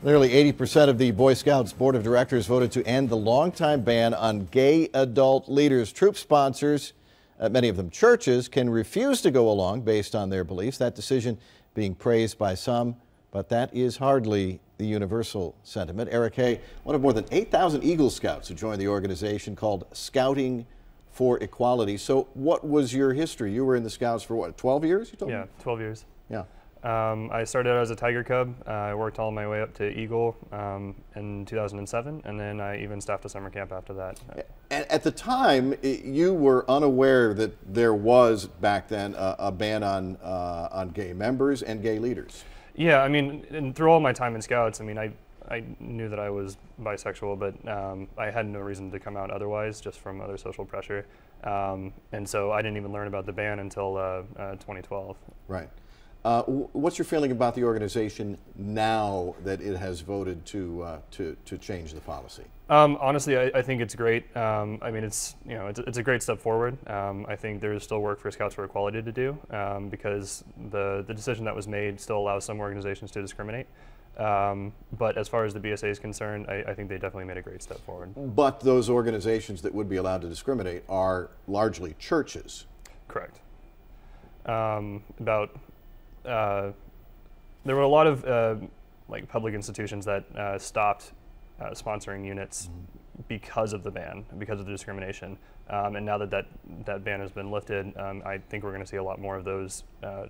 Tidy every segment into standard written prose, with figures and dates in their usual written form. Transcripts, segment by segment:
Nearly 80% of the Boy Scouts Board of Directors voted to end the longtime ban on gay adult leaders. Troop sponsors, many of them churches, can refuse to go along based on their beliefs. That decision being praised by some, but that is hardly the universal sentiment. Eric Hay, one of more than 8,000 Eagle Scouts who joined the organization called Scouting for Equality. So what was your history? You were in the Scouts for what, 12 years, you told me? Yeah, 12 years. Yeah. I started out as a Tiger Cub. I worked all my way up to Eagle in 2007, and then I even staffed a summer camp after that. At the time, you were unaware that there was back then a ban on gay members and gay leaders. Yeah, I mean, and through all my time in Scouts, I mean, I knew that I was bisexual, but I had no reason to come out otherwise, just from other social pressure. And so I didn't even learn about the ban until 2012. Right. What's your feeling about the organization now that it has voted to change the policy? Honestly, I think it's great. I mean, it's a great step forward. I think there's still work for Scouts for Equality to do because the decision that was made still allows some organizations to discriminate. But as far as the BSA is concerned, I think they definitely made a great step forward. But those organizations that would be allowed to discriminate are largely churches. Correct. There were a lot of like public institutions that stopped sponsoring units because of the ban, because of the discrimination. And now that that ban has been lifted, I think we're going to see a lot more of those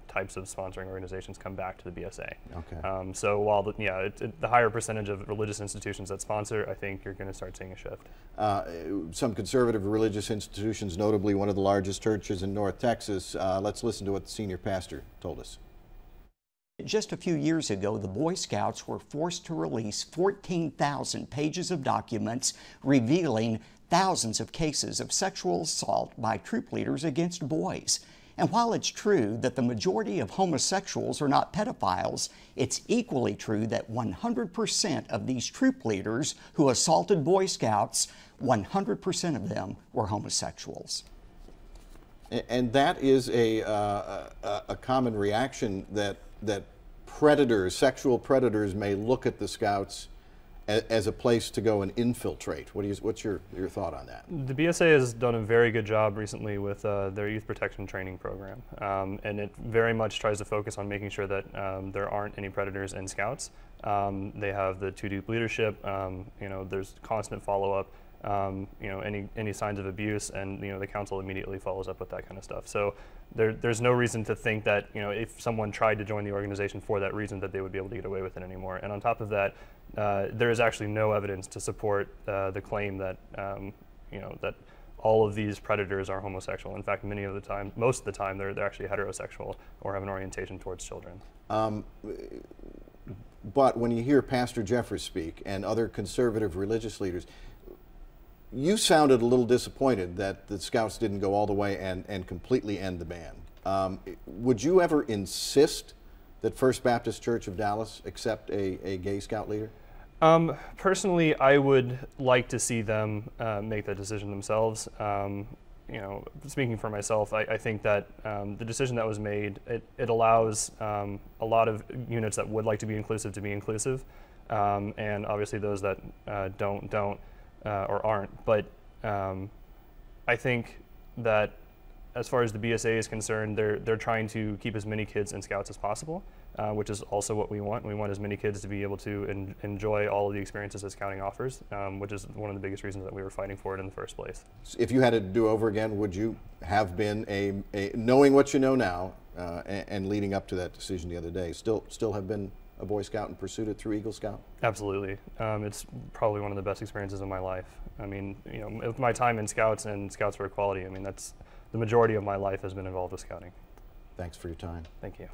types of sponsoring organizations come back to the BSA. Okay. So while the higher percentage of religious institutions that sponsor, I think you're going to start seeing a shift. Some conservative religious institutions, notably one of the largest churches in North Texas. Let's listen to what the senior pastor told us. Just a few years ago, the Boy Scouts were forced to release 14,000 pages of documents revealing thousands of cases of sexual assault by troop leaders against boys. And while it's true that the majority of homosexuals are not pedophiles, it's equally true that 100% of these troop leaders who assaulted Boy Scouts, 100% of them were homosexuals. And that is a common reaction that predators, sexual predators, may look at the Scouts as a place to go and infiltrate. What's your thought on that? The BSA has done a very good job recently with their youth protection training program, and it very much tries to focus on making sure that there aren't any predators in Scouts. They have the Two Deep leadership. There's constant follow-up. Any signs of abuse, and the council immediately follows up with that kind of stuff. So there's no reason to think that if someone tried to join the organization for that reason that they would be able to get away with it anymore. And on top of that, there is actually no evidence to support the claim that that all of these predators are homosexual. In fact, most of the time, they're actually heterosexual or have an orientation towards children. But when you hear Pastor Jeffress speak and other conservative religious leaders, you sounded a little disappointed that the Scouts didn't go all the way and completely end the ban. Would you ever insist that First Baptist Church of Dallas accept a gay Scout leader? Personally, I would like to see them make that decision themselves. Speaking for myself, I think that the decision that was made, it allows a lot of units that would like to be inclusive, and obviously those that don't or aren't. But I think that as far as the BSA is concerned, they're trying to keep as many kids in Scouts as possible, which is also what we want. We want as many kids to be able to enjoy all of the experiences that Scouting offers, which is one of the biggest reasons that we were fighting for it in the first place. If you had to do over again, would you have been knowing what you know now and leading up to that decision the other day, still have been a Boy Scout and pursued it through Eagle Scout? Absolutely. It's probably one of the best experiences of my life. I mean, with my time in Scouts and Scouts for Equality, I mean, that's the majority of my life has been involved with Scouting. Thanks for your time. Thank you.